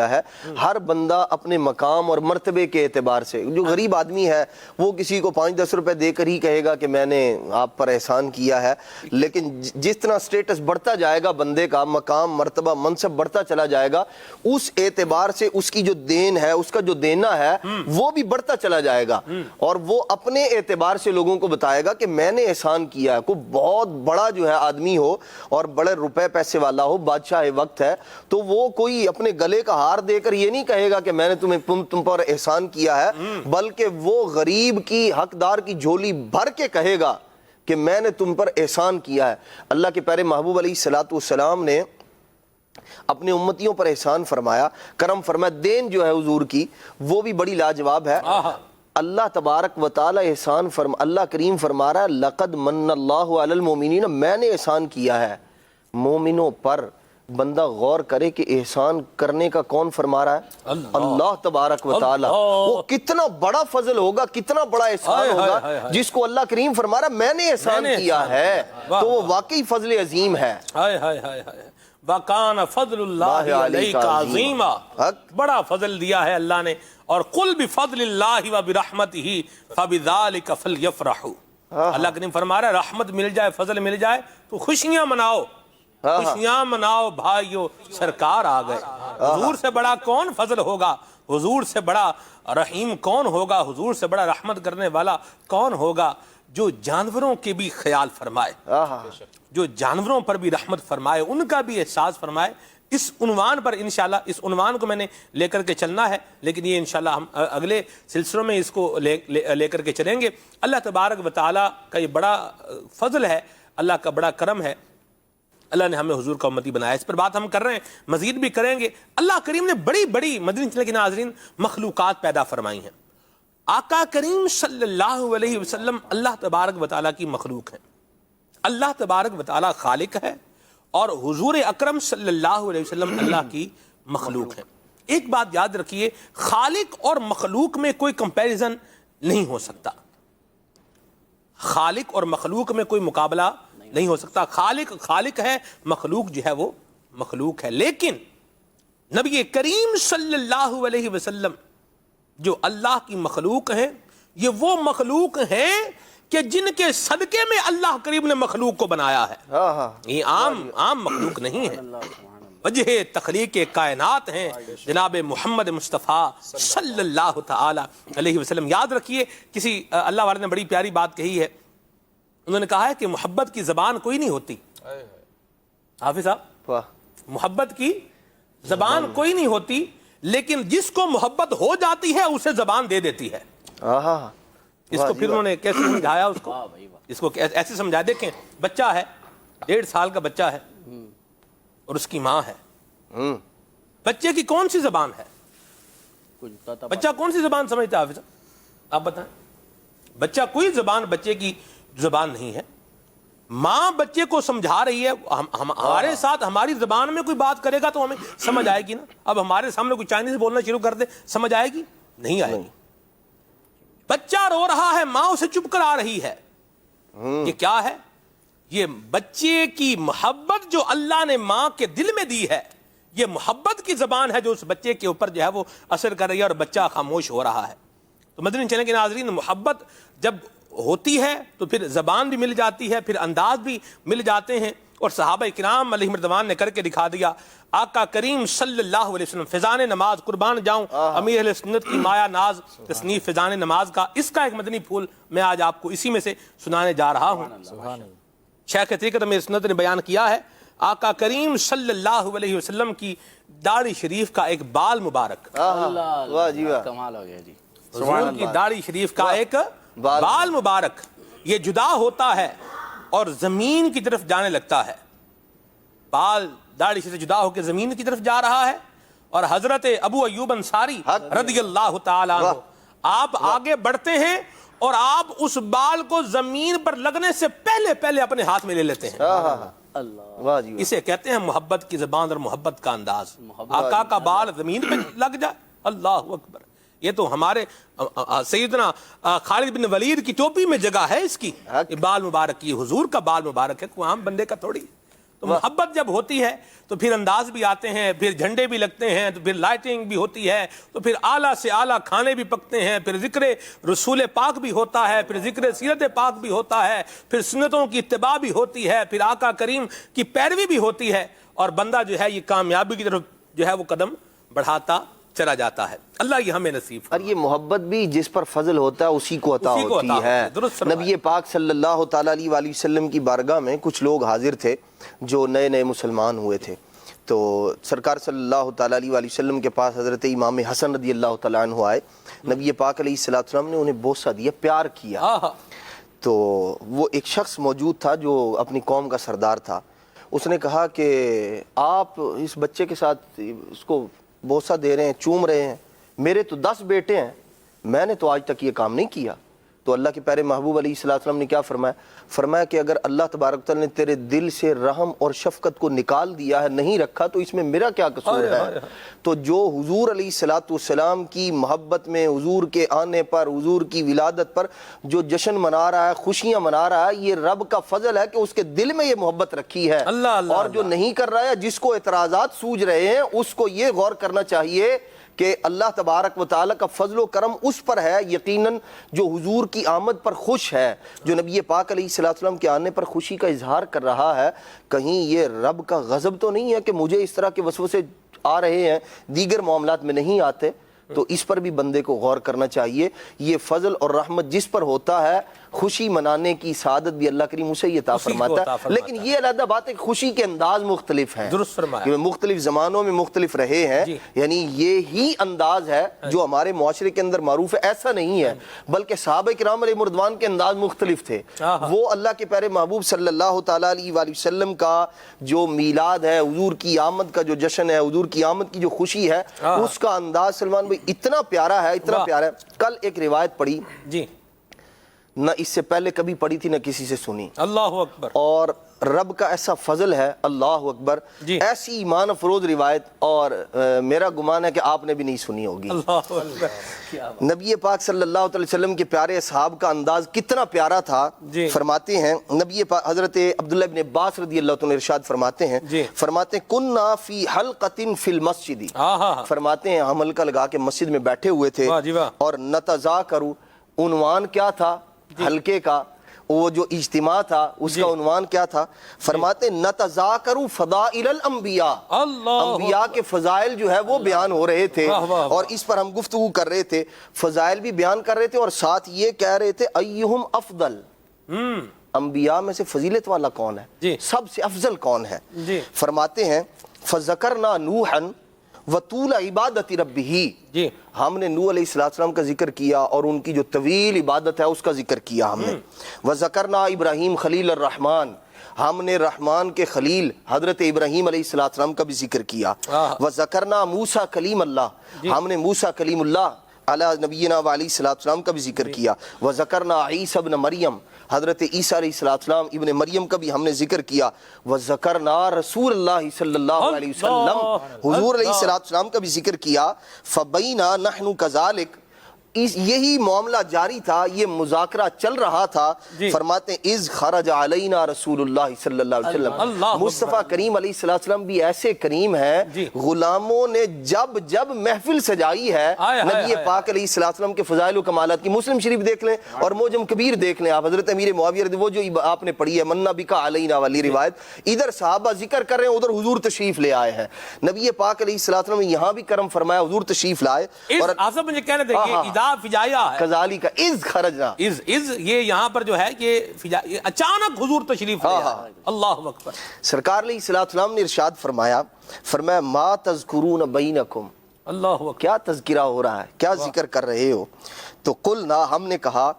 ہے ہر بندہ اپنے مقام اور مرتبے کے اعتبار سے. جو غریب آدمی ہے وہ کسی کو 5-10 روپے دے کر ہی کہے گا کہ میں نے آپ پر احسان کیا ہے, لیکن جس طرح سٹیٹس بڑھتا جائے گا بندے کا, مقام مرتبہ منصب بڑھتا چلا جائے گا, اس اعتبار سے اس کی جو دین ہے, اس کا جو دینا ہے وہ بھی بڑھتا چلا جائے گا, اور وہ اپنے اعتبار سے لوگوں کو بتائے گا کہ میں نے احسان کیا ہے. کوئی بہت بڑا جو ہے آدمی ہو اور بڑے روپے پیسے والا ہو, بادشاہ وقت ہے, تو وہ کوئی اپنے گلے کا ہار دے کر یہ نہیں کہے گا کہ میں نے تم پر احسان کیا ہے, بلکہ وہ غریب کی, حقدار کی جھولی بھر کے کہے گا کہ میں نے تم پر احسان کیا ہے. اللہ کے پیارے محبوب علیہ الصلوۃ والسلام نے اپنے امتیوں پر احسان فرمایا, کرم فرمایا. دین جو ہے حضور کی وہ بھی بڑی لاجواب ہے. اللہ تبارک و تعالی احسان اللہ کریم فرما رہا ہے لقد من اللہ علی المؤمنین, میں نے احسان کیا ہے مومنوں پر. بندہ غور کرے کہ احسان کرنے کا کون فرما رہا ہے؟ اللہ تبارک و تعالی. وہ کتنا بڑا فضل ہوگا, کتنا بڑا احسان ہوگا جس کو اللہ کریم فرما رہا ہے میں نے احسان کیا ہے, تو وہ واقعی فضل عظیم ہے. وَكَانَ فَضْلُ اللَّهِ عَلَيْكَ عَظِيمًا, بڑا فضل دیا ہے اللہ نے. اور قُلْ بِفَضْلِ اللَّهِ وَبِرَحْمَتِهِ فَبِذَلِكَ فَلْيَفْرَحُوا. اللہ کریم فرما رہا ہے رحمت مل جائے, فضل مل جائے تو خوشیاں مناؤ, خوشیاں مناؤ بھائیو, سرکار آ گئے. حضور سے بڑا کون فضل ہوگا, حضور سے بڑا رحیم کون ہوگا, حضور سے بڑا رحمت کرنے والا کون ہوگا, جو جانوروں کے بھی خیال فرمائے, جو جانوروں پر بھی رحمت فرمائے, ان کا بھی احساس فرمائے. اس عنوان پر انشاءاللہ, اس عنوان کو میں نے لے کر کے چلنا ہے, لیکن یہ انشاءاللہ ہم اگلے سلسلوں میں اس کو لے کر کے چلیں گے. اللہ تبارک و تعالیٰ کا یہ بڑا فضل ہے, اللہ کا بڑا کرم ہے, اللہ نے ہمیں حضور کا امتی بنایا. اس پر بات ہم کر رہے ہیں, مزید بھی کریں گے. اللہ کریم نے بڑی بڑی مدنی چینل کے ناظرین مخلوقات پیدا فرمائی ہیں. آقا کریم صلی اللہ علیہ وسلم اللہ تبارک و تعالیٰ کی مخلوق ہیں. اللہ تبارک و تعالیٰ خالق ہے اور حضور اکرم صلی اللہ علیہ وسلم اللہ کی مخلوق ہیں. ایک بات یاد رکھیے, خالق اور مخلوق میں کوئی کمپیریزن نہیں ہو سکتا. خالق اور مخلوق میں کوئی مقابلہ نہیں ہو سکتا. خالق خالق ہے, مخلوق جو ہے وہ مخلوق ہے. لیکن نبی کریم صلی اللہ علیہ وسلم جو اللہ کی مخلوق ہیں, یہ وہ مخلوق ہیں کہ جن کے صدقے میں اللہ کریم نے مخلوق کو بنایا ہے. یہ عام مخلوق نہیں ہے, وجہ تخلیق کائنات ہیں جناب محمد مصطفیٰ صلی اللہ تعالی علیہ وسلم. یاد رکھیے, کسی اللہ والے نے بڑی پیاری بات کہی ہے. انہوں نے کہا ہے کہ محبت کی زبان کوئی نہیں ہوتی. حافظ صاحب, محبت کی زبان کوئی نہیں ہوتی, لیکن جس کو محبت ہو جاتی ہے اسے زبان دے دیتی ہے. اس کو پھر انہوں نے کیسے سمجھایا, اس کو ایسے سمجھا. دیکھیں, بچہ ہے, 1.5 سال کا بچہ ہے اور اس کی ماں ہے. بچے کی کون سی زبان ہے, بچہ کون سی زبان سمجھتا ہے؟ حافظ صاحب آپ بتائیں. بچہ کوئی زبان بچے کی زبان نہیں ہے. ماں بچے کو سمجھا رہی ہے. ہمارے ساتھ ہماری زبان میں کوئی بات کرے گا تو ہمیں سمجھ آئے گی نا. اب ہمارے سامنے کوئی چائنیز بولنا شروع کر دے, سمجھ آئے گی؟ نہیں آئے گی. بچہ رو رہا ہے, ماں اسے چپ کر آ رہی ہے. یہ کیا ہے؟ یہ بچے کی محبت جو اللہ نے ماں کے دل میں دی ہے, یہ محبت کی زبان ہے جو اس بچے کے اوپر جو ہے وہ اثر کر رہی ہے, اور بچہ خاموش ہو رہا ہے. تو مدنی چینل کے ناظرین, محبت جب ہوتی ہے تو پھر زبان بھی مل جاتی ہے, پھر انداز بھی مل جاتے ہیں. اور صحابہ کرام علیہم رضوان نے کر کے دکھا دیا. آقا کریم صلی اللہ علیہ وسلم, فضان نماز, قربان جاؤں امیر اہل سنت کی مایا ناز تصنیف فضان نماز کا, اس کا ایک مدنی پھول میں آج آپ کو اسی میں سے سنانے جا رہا ہوں. شیخ طریقت امیر سنت نے بیان کیا ہے, آقا کریم صلی اللہ علیہ وسلم کی داڑھی شریف کا ایک بال مبارک, کمال ہو گیا جی, حضور کی داڑھی شریف کا ایک بال مبارک, یہ جدا ہوتا ہے اور زمین کی طرف جانے لگتا ہے. بال داڑھی سے جدا ہو کے زمین کی طرف جا رہا ہے, اور حضرت ابو ایوب انصاری رضی اللہ تعالیٰ عنہ, آپ آگے بڑھتے ہیں اور آپ اس بال کو زمین پر لگنے سے پہلے اپنے ہاتھ میں لے لیتے ہیں. اسے کہتے ہیں محبت کی زبان اور محبت کا انداز. آقا کا بال زمین پہ لگ جائے, اللہ اکبر. یہ تو ہمارے سیدنا خالد بن ولید کی ٹوپی میں جگہ ہے اس کی, بال مبارک کی. حضور کا بال مبارک ہے, کوئی عام بندے کا تھوڑی. تو محبت جب ہوتی ہے تو پھر انداز بھی آتے ہیں، پھر جھنڈے بھی لگتے ہیں، تو پھر لائٹنگ بھی ہوتی ہے، تو پھر اعلیٰ سے اعلیٰ کھانے بھی پکتے ہیں، پھر ذکر رسول پاک بھی ہوتا ہے، پھر ذکر سیرت پاک بھی ہوتا ہے، پھر سنتوں کی اتباع بھی ہوتی ہے، پھر آقا کریم کی پیروی بھی ہوتی ہے، اور بندہ جو ہے یہ کامیابی کی طرف جو ہے وہ قدم بڑھاتا چلا جاتا ہے۔ اللہ یہ ہمیں نصیب اور یہ محبت بھی جس پر فضل ہوتا ہے اسی کو عطا ہوتی ہے۔ نبی پاک صلی اللہ تعالیٰ علیہ وآلہ وسلم کی بارگاہ میں کچھ لوگ حاضر تھے جو نئے نئے مسلمان ہوئے تھے، تو سرکار صلی اللہ تعالیٰ علیہ وآلہ وسلم کے پاس حضرت امام حسن رضی اللہ تعالیٰ عنہ آئے۔ نبی پاک علیہ السلام نے انہیں بوسہ دیا، پیار کیا۔ تو وہ ایک شخص موجود تھا جو اپنی قوم کا سردار تھا، اس نے کہا کہ آپ اس بچے کے ساتھ اس کو بوسہ دے رہے ہیں، چوم رہے ہیں، میرے تو 10 بیٹے ہیں، میں نے تو آج تک یہ کام نہیں کیا۔ تو اللہ کے پیارے محبوب علیہ السلام نے کیا فرمایا؟ فرمایا کہ اگر اللہ تبارک تعالیٰ نے تیرے دل سے رحم اور شفقت کو نکال دیا ہے، نہیں رکھا، تو اس میں میرا کیا قصور ہے؟ تو جو حضور علیہ السلام کی محبت میں، حضور کے آنے پر، حضور کی ولادت پر جو جشن منا رہا ہے، خوشیاں منا رہا ہے، یہ رب کا فضل ہے کہ اس کے دل میں یہ محبت رکھی ہے۔ اور جو نہیں کر رہا ہے، جس کو اعتراضات سوج رہے ہیں، اس کو یہ غور کرنا چاہیے کہ اللہ تبارک و تعالیٰ کا فضل و کرم اس پر ہے یقیناً جو حضور کی آمد پر خوش ہے، جو نبی پاک علیہ السلام کے آنے پر خوشی کا اظہار کر رہا ہے۔ کہیں یہ رب کا غضب تو نہیں ہے کہ مجھے اس طرح کے وسوسے آ رہے ہیں، دیگر معاملات میں نہیں آتے؟ تو اس پر بھی بندے کو غور کرنا چاہیے۔ یہ فضل اور رحمت جس پر ہوتا ہے، خوشی منانے کی سعادت بھی اللہ کریم اسے عطا فرماتا ہے۔ لیکن یہ علیحدہ بات ہے کہ خوشی کے انداز مختلف ہیں، کہ مختلف زمانوں میں مختلف رہے ہیں، یعنی یہی انداز ہے جو ہمارے معاشرے کے اندر معروف ہے، ایسا نہیں ہے، بلکہ صحابہ کرام علیہ رضوان کے انداز مختلف تھے۔ وہ اللہ کے پیارے محبوب صلی اللہ تعالیٰ علیہ وآلہ وسلم کا جو میلاد ہے، حضور کی آمد کا جو جشن ہے، حضور کی آمد کی جو خوشی ہے، اس کا انداز سلمان بھائی اتنا پیارا ہے، اتنا پیارا ہے۔ کل ایک روایت پڑھی، نہ اس سے پہلے کبھی پڑھی تھی نہ کسی سے سنی، اللہ اکبر، اور رب کا ایسا فضل ہے، اللہ اکبر، ایسی ایمان افروز روایت، اور میرا گمان ہے کہ آپ نے بھی نہیں سنی ہوگی۔ نبی پاک صلی اللہ علیہ وسلم کے پیارے اصحاب کا انداز کتنا پیارا تھا۔ فرماتے ہیں نبی پاک حضرت عبداللہ ابن عباس رضی اللہ عنہ ارشاد فرماتے ہیں، کننا فی حلقۃ فی المسجد، فرماتے ہیں ہم حلقہ لگا کے مسجد میں بیٹھے ہوئے تھے، اور نتذاکر، عنوان کیا تھا حلقے کا، وہ جو اجتماع تھا اس کا عنوان کیا تھا؟ فرماتے نتذاکر فضائل الانبیاء، انبیاء کے فضائل جو ہے وہ بیان ہو رہے تھے، اور اس پر ہم گفتگو کر رہے تھے، فضائل بھی بیان کر رہے تھے، اور ساتھ یہ کہہ رہے تھے ایہم افضل، انبیاء میں سے فضیلت والا کون ہے، سب سے افضل کون ہے؟ فرماتے ہیں فذکرنا نوحا وطول عبادت ربہ، ہم نے نوح علیہ السلام کا ذکر کیا اور ان کی جو طویل عبادت ہے اس کا ذکر کیا ہم نے۔ وذکرنا ابراہیم خلیل الرحمن، ہم نے رحمان کے خلیل حضرت ابراہیم علیہ السلام کا بھی ذکر کیا۔ وذکرنا موسیٰ کلیم اللہ، ہم نے موسیٰ کلیم اللہ علی نبینا و علیہ السلام کا بھی ذکر کیا۔ وذکرنا عیسیٰ ابن مریم، حضرت عیسیٰ علیہ السلام ابن مریم کا بھی ہم نے ذکر کیا۔ وذکرنا رسول اللہ صلی اللہ علیہ وسلم، حضور علیہ السلام کا بھی ذکر کیا۔ فبینا نحن کذالک، یہی معاملہ جاری تھا، یہ مذاکرہ چل رہا تھا۔ فرماتے ہیں اذ خرج علینا رسول اللہ صلی اللہ علیہ وسلم، مصطفیٰ کریم علیہ السلام بھی ایسے کریم ہیں، غلاموں نے جب جب محفل سجائی ہے نبی پاک علیہ السلام کے فضائل و کمالات کی، مسلم شریف دیکھ لیں اور معجم کبیر دیکھ لیں آپ، حضرت امیر معاویہ وہ جو آپ نے پڑھی ہے منا بکا علینا والی روایت، ادھر صحابہ ذکر کر رہے ہیں، ادھر حضور تشریف لے آئے ہیں۔ نبی پاک علیہ السلام نے یہاں بھی کرم فرمایا، حضور تشریف لائے، اور آصف مجھے کہنے دیں فجایا ہے، کذالی کا اذ خرجنا، اذ یہ یہاں پر جو ہے یہ اچانک حضور تشریف لے آئے، اللہ اکبر۔ سرکار علیہ السلام نے ارشاد فرمایا ما تذکرون بینکم، اللہ اکبر، کیا تذکرہ ہو رہا ہے، کیا ذکر کر رہے ہو؟ تو قلنا، ہم نے کہا،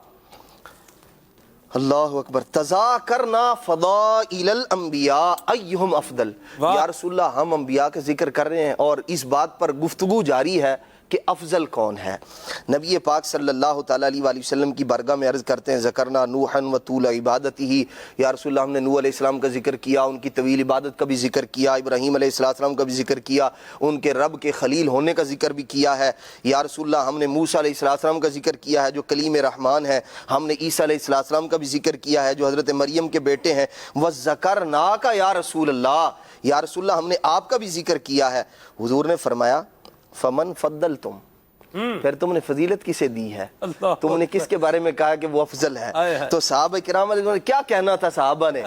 اللہ اکبر، تذاکرنا فضائل الانبیاء ایہم افضل، یا رسول اللہ ہم انبیاء کا ذکر کر رہے ہیں اور اس بات پر گفتگو جاری ہے کہ افضل کون ہے؟ نبی پاک صلی اللہ تعالیٰ علیہ وآلہ وسلم کی بارگاہ میں عرض کرتے ہیں ذکرنا نوحا و طول عبادتہ، یا رسول اللہ ہم نے نوح علیہ السلام کا ذکر کیا، ان کی طویل عبادت کا بھی ذکر کیا، ابراہیم علیہ السلام کا بھی ذکر کیا، ان کے رب کے خلیل ہونے کا ذکر بھی کیا ہے، یا رسول اللہ ہم نے موسیٰ علیہ السلام کا ذکر کیا ہے جو کلیم رحمان ہے، ہم نے عیسیٰ علیہ السلام کا بھی ذکر کیا ہے جو حضرت مریم کے بیٹے ہیں، وَذَكَرْنَاكَ یا رسول اللہ، یا رسول اللہ ہم نے آپ کا بھی ذکر کیا ہے۔ حضور نے فرمایا فمن فضلتم، پھر تم نے فضیلت کسے دی ہے، تم نے کس کے بارے میں کہا کہ وہ افضل ہے؟ تو صحابہ کرام علیہ کیا کہنا تھا صحابہ نے؟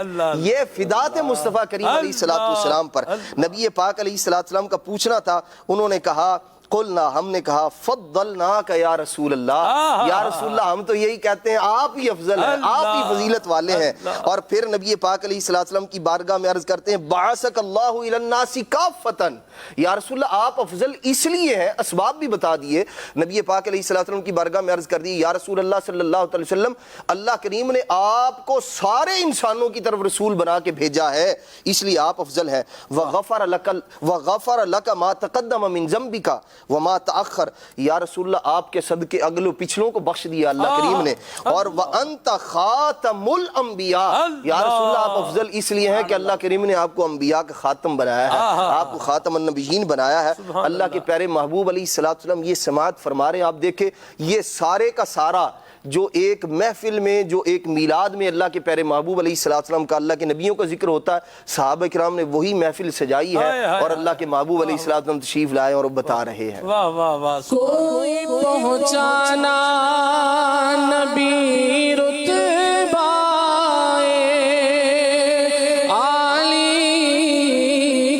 یہ فدات مصطفیٰ کریم علیہ السلام پر نبی پاک علیہ السلام کا پوچھنا تھا۔ انہوں نے کہا قلنا، ہم نے کہا فضلناک یا رسول اللہ، یا رسول اللہ ہم تو یہی کہتے ہیں آپ ہی افضل ہیں، آپ ہی فضیلت والے ہیں۔ اور پھر نبی پاک علیہ السلام کی بارگاہ میں عرض کرتے ہیں بعثک اللہ الی الناس کافۃ، یا رسول اللہ آپ افضل اس لیے ہیں، اسباب بھی بتا دیے۔ نبی پاک علیہ السلام کی بارگاہ میں عرض کر دی یا رسول اللہ صلی اللہ علیہ وسلم اللہ کریم نے آپ کو سارے انسانوں کی طرف رسول بنا کے بھیجا ہے، اس لیے آپ افضل ہیں۔ وغفر لک ما تقدم من ذنبک وما تأخر، یا رسول اللہ آپ کے صدقے اگلو پچھلوں کو بخش دیا اللہ کریم نے۔ اور وانت خاتم الانبیاء، یا رسول اللہ آپ افضل اس لیے ہیں کہ اللہ کریم نے آپ کو انبیاء کا خاتم بنایا ہے، آپ کو خاتم النبیین بنایا ہے۔ اللہ کے پیارے محبوب علیہ السلام یہ سماعت فرما رہے ہیں، آپ دیکھیں یہ سارے کا سارا جو ایک محفل میں، جو ایک میلاد میں اللہ کے پیارے محبوب علیہ السلام کا، اللہ کے نبیوں کا ذکر ہوتا ہے، صحابہ کرام نے وہی محفل سجائی ہے اور اللہ کے محبوب علیہ السلام تشریف لائے اور بتا رہے ہیں۔ واہ واہ واہ، کوئی پہنچانا نبی رتبہ عالی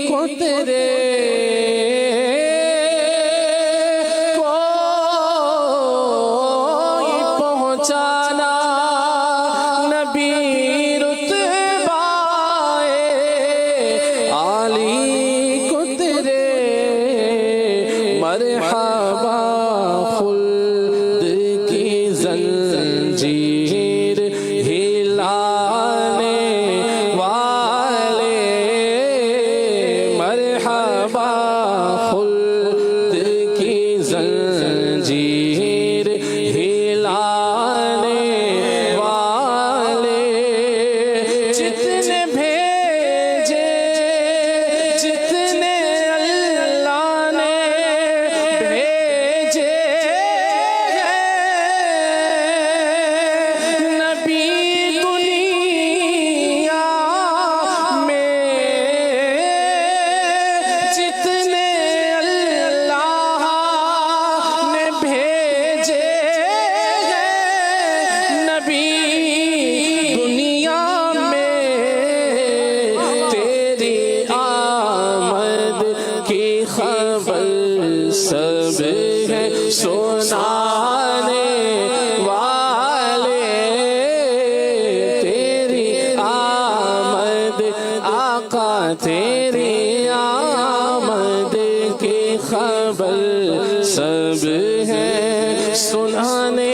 کو تیرے، مرحبا خلد کی زنجیر ہلانے والے، مرحبا خلد کی زنجیر ہلانے والے، جتنے بھیجے جتنے سب ہے سنانے والے، تیری آمد آقا تیری آمد کی خبر سب ہے سنانے